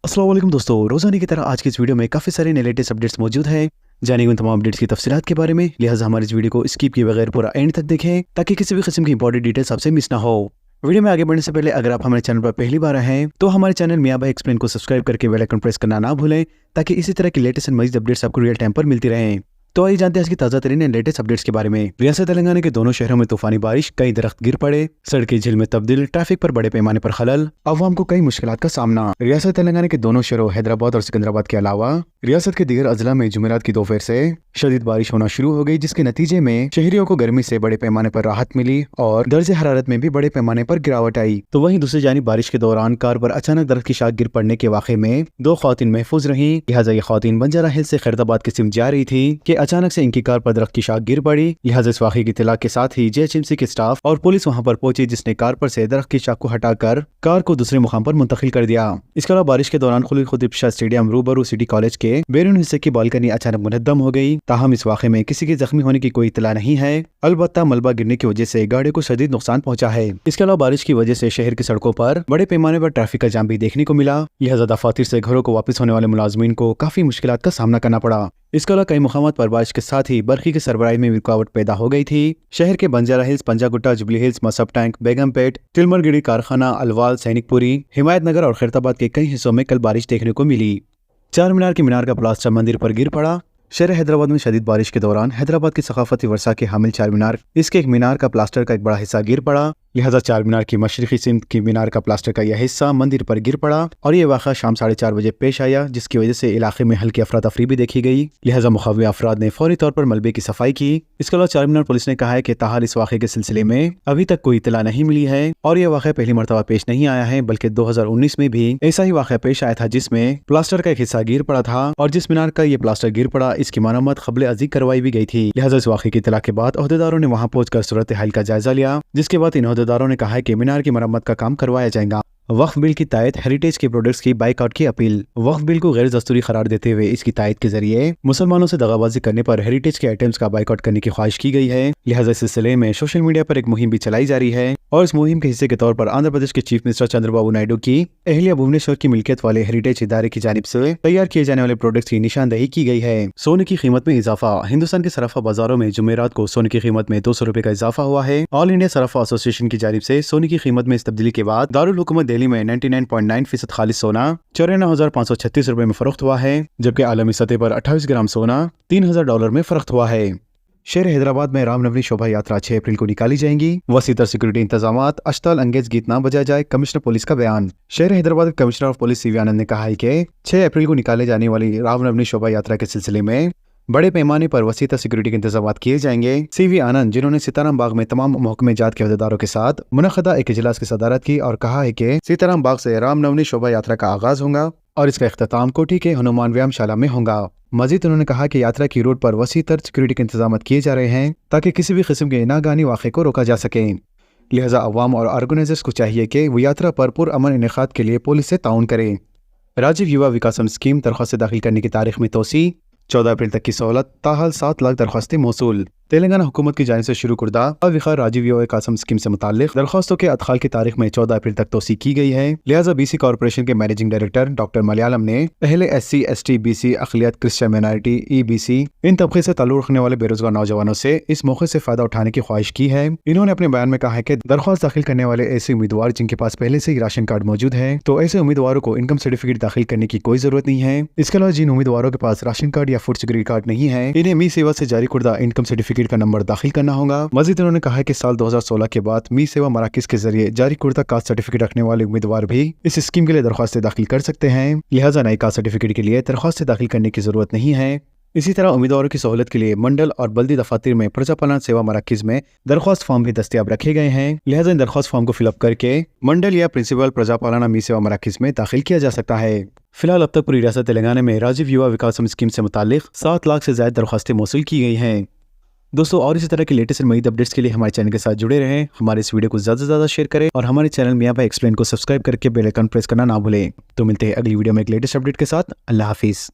अस्सलाम वालेकुम दोस्तों, रोजाना की तरह आज की इस वीडियो में काफ़ी सारे नए लेटेस्ट अपडेट्स मौजूद हैं। जानेंगे उन तमाम अपडेट्स की तफसीलात के बारे में, लिहाजा हमारे इस वीडियो को स्किप किए बगैर पूरा एंड तक देखें ताकि किसी भी किस्म की इंपॉर्टेंट डिटेल्स आपसे मिस ना हो। वीडियो में आगे बढ़ने से पहले अगर आप हमारे चैनल पर पहली बार आए हैं तो हमारे चैनल मियां भाई एक्सप्लेन को सब्सक्राइब करके बेल आइकन प्रेस करना ना भूलें ताकि इसी तरह की लेटेस्ट एंड मजीद अपडेट्स आपको रियल टाइम पर मिलती रहें। तो आइए जानते हैं इसकी ताज़ा तरीन एंड लेटेस्ट अपडेट्स के बारे में। रियासत तेलंगाना के दोनों शहरों में तूफानी बारिश, कई दरख्त गिर पड़े, सड़कें झील में तब्दील, ट्रैफिक पर बड़े पैमाने पर खलल, अवाम को कई मुश्किलात का सामना। रियासत तेलंगाना के दोनों शहरों हैदराबाद और सिकंदराबाद के अलावा रियासत के दीगर अजला में जुमेरात की दोपहर से शदीद बारिश होना शुरू हो गई, जिसके नतीजे में शहरियों को गर्मी से बड़े पैमाने पर राहत मिली और दर्जे हरारत में भी बड़े पैमाने पर गिरावट आई। तो वहीं दूसरी जानिब बारिश के दौरान कार पर अचानक दरख्त की शाख गिर पड़ने के वाक़े में 2 ख़वातीन महफूज रहीं। लिहाजा ये ख़वातीन बंजारा हिल्स से खैरताबाद की सिमत जा रही थी कि अचानक से इनकी कार पर दरख्त की शाख गिर पड़ी। लिहाजा इस वाक़े की इत्तला के साथ ही JHMC के स्टाफ और पुलिस वहां पर पहुंची, जिसने कार पर से दरख्त की शाख को हटाकर कार को दूसरे मुकाम पर मुंतकिल कर दिया। इसके अलावा बारिश के दौरान खुली खुदीब शाह स्टेडियम रूबरू सिटी कॉलेज के बैरून हिस्से की बालकनी अचानक मुनहदम हो गई। ताहम इस वाक़े में किसी के जख्मी होने की कोई इत्तला नहीं है। अलबत्ता मलबा गिरने की वजह से गाड़ी को शदीद नुकसान पहुंचा है। इसके अलावा बारिश की वजह से शहर की सड़कों पर बड़े पैमाने पर ट्रैफिक का जाम भी देखने को मिला। लिहाजा दफातर से घरों को वापस होने वाले मुलाजमीन को काफी मुश्किलात का सामना करना पड़ा। इसके अलावा कई मुकामात पर बारिश के साथ ही बरखी की सरबराही में रुकावट पैदा हो गई थी। शहर के Banjara Hills, Panjagutta, Jubilee Hills, Masab Tank, Begumpet, Tilmargiri, Karkhana, Alwal, Sainikpuri, हिमायत नगर और खैरताबाद के कई हिस्सों में कल बारिश देखने को मिली। चार मीनार के मीनार का प्लास्टर मंदिर पर गिर पड़ा। शहर हैदराबाद में शदीद बारिश के दौरान हैदराबाद की सकाफती वर्षा के हामिल चार मीनार, इसके एक मीनार का प्लास्टर का एक बड़ा हिस्सा गिर पड़ा। लिहाजा चार मीनार की मशरकी सिमत की मीनार का प्लास्टर का यह हिस्सा मंदिर पर गिर पड़ा और ये वाक़ा शाम 4:30 बजे पेश आया, जिसकी वजह से इलाके में हल्की अफरा तफरी भी देखी गई। लिहाजा मुखाविर अफराद ने फौरी तौर पर मलबे की सफाई की। इसके अलावा चार मीनार पुलिस ने कहा है कि ताहाल इस वाक़े के सिलसिले में अभी तक कोई इत्तला नहीं मिली है और यह वाक़ा पहली मरतबा पेश नहीं आया है, बल्कि 2019 में भी ऐसा ही वाक़ा पेश आया था, जिसमें प्लास्टर का एक हिस्सा गिर पड़ा था और जिस मीनार का ये प्लास्टर गिर पड़ा इसकी मरम्मत क़ब्ल अज़ीज़ करवाई भी गई थी। लिहाजा इस वाक़े की इत्तला के बाद ओहदेदारों ने वहाँ पहुंचकर सूरत हाल का जायजा लिया, जिसके बाद इन ओहदेदारों ने कहा है कि मीनार की मरम्मत का काम करवाया जाएगा। वक्फ बिल की तायद, हेरिटेज के प्रोडक्ट्स की बाइकआउट की अपील। वक्फ बिल को गैर दस्तूरी करार देते हुए इसकी तायद के जरिए मुसलमानों से दगाबाजी करने पर हेरिटेज के आइटम्स का बाइकआउट करने की ख्वाहिश की गई है। लिहाजा इस सिलसिले में सोशल मीडिया पर एक मुहिम भी चलाई जा रही है और इस मुहिम के हिस्से के तौर पर आंध्र प्रदेश के चीफ मिनिस्टर चंद्रबाबू नायडू की अहलिया भुवनेश्वर की मिल्कियत वाले हेरिटेज इदारे की जानिब से तैयार किए जाने वाले प्रोडक्ट्स की निशानदही की गई है। सोने की कीमत में इजाफा। हिंदुस्तान के सराफा बाजारों में जुमेरात को सोने की कीमत में 200 रुपए का इजाफा हुआ है। ऑल इंडिया सराफा एसोसिएशन की जानिब से सोने की कीमत में इस तब्दीली के बाद दारुल हुकूमत दिल्ली में 99.9% खालिस सोना 94,536 रुपए में फरोख्त हुआ है, जबकि आलमी सतह पर 28 ग्राम सोना $3,000 में फरोख्त हुआ है। शहर हैदराबाद में रामनवमी शोभा यात्रा 6 अप्रैल को निकाली जाएंगी। वसीतर सिक्योरिटी इंतजामात, अश्ताल अंगेज गीत ना बजाया जाए, कमिश्नर पुलिस का बयान। शहर हैदराबाद के कमिश्नर ऑफ पुलिस CV आनंद ने कहा है कि 6 अप्रैल को निकाले जाने वाली रामनवमी शोभा यात्रा के सिलसिले में बड़े पैमाने पर वसीतर सिक्योरिटी के इंतजाम किए जाएंगे। CV आनंद, जिन्होंने सीताराम बाग में तमाम महकमे जात के अहदेदारों के साथ मुनक़दा एक इजलास की सदारत की और कहा है कि सीताराम बाग से रामनवमी शोभा यात्रा का आगाज होगा और इसका इख्तिताम कोठी के हनुमान व्यायामशाला में होगा। मजीद उन्होंने कहा कि यात्रा की रूट पर वसीतर सिक्योरिटी के इंतजाम किए जा रहे हैं ताकि किसी भी किस्म के नागानी वाक़े को रोका जा सके। लिहाजा अवाम और ऑर्गेनाइजर्स को चाहिए कि वो यात्रा पर पुरअमन इनेकाद के लिए पुलिस से ताउन करें। राजीव युवा विकासम स्कीम दरख्वास्त दाखिल करने की तारीख में तोसी, 14 अप्रैल तक की सहूलत, ताहाल 7 लाख दरख्वास्तें मौसूल। तेलंगाना हुकूमत की जानिब से शुरू करदा अविखा राजीव युवा विकासम स्कीम से मुताल्लिक दरख्वास्तों के अदखाल की तारीख में 14 अप्रैल तक तोसी की गई है। लिहाजा BC कॉर्पोरेशन के मैनेजिंग डायरेक्टर डॉक्टर मलयालम ने पहले SC, ST, BC, अक़लियत, क्रिश्चियन माइनॉरिटी, EBC इन तबके से ताल्लुक़ रखने वाले बेरोजगार नौजवानों से इस मौके से फायदा उठाने की ख्वाहिश की है। इन्होंने अपने बयान में कहा है कि दरख्वास्त दाखिल करने वाले ऐसे उम्मीदवार जिनके पास पहले से ही राशन कार्ड मौजूद है, तो ऐसे उम्मीदवारों को इनकम सर्टिफिकेट दाखिल करने की कोई जरूरत नहीं है। इसके अलावा जिन उम्मीदवारों के पास राशन कार्ड या फूड सिक्योरिटी कार्ड नहीं है, इन्हें मी सेवा से जारी करदा इनकम सर्टिफिकेट का नंबर दाखिल करना होगा। मजीद उन्होंने कहा कि साल 2016 के बाद मी सेवा मराकिज के जरिए जारी करदा कास्ट सर्टिफिकेट रखने वाले उम्मीदवार भी इस स्कीम के लिए दरख्वास्तें दाखिल कर सकते हैं। लिहाजा नए कास्ट सर्टिफिकेट के लिए दरख्वास्तें दाखिल करने की जरूरत नहीं है। इसी तरह उम्मीदवारों की सहूलत के लिए मंडल और बल्दी दफातर में प्रजापालन सेवा मराकिज में दरख्वास्त फॉर्म भी दस्तियाब रखे गए हैं। लिहाजा इन दरख्वास्त फॉर्म को फिलअप करके मंडल या प्रिंसिपल प्रजापालना मी सेवा मराकिज में दाखिल किया जा सकता है। फिलहाल अब तक पूरी रियासत तेलंगाना में राजीव युवा विकासम स्कीम से मुताल्लिक 7 लाख से ज्यादा दरख्वास्तें मौसूल की गई हैं। दोस्तों, और इसी तरह की लेटेस्ट मजीद अपडेट्स के लिए हमारे चैनल के साथ जुड़े रहें। हमारे इस वीडियो को ज़्यादा से ज़्यादा शेयर करें और हमारे चैनल मियां भाई एक्सप्लेन को सब्सक्राइब करके बेल आइकन प्रेस करना ना भूलें। तो मिलते हैं अगली वीडियो में एक लेटेस्ट अपडेट के साथ। अल्लाह हाफिज़।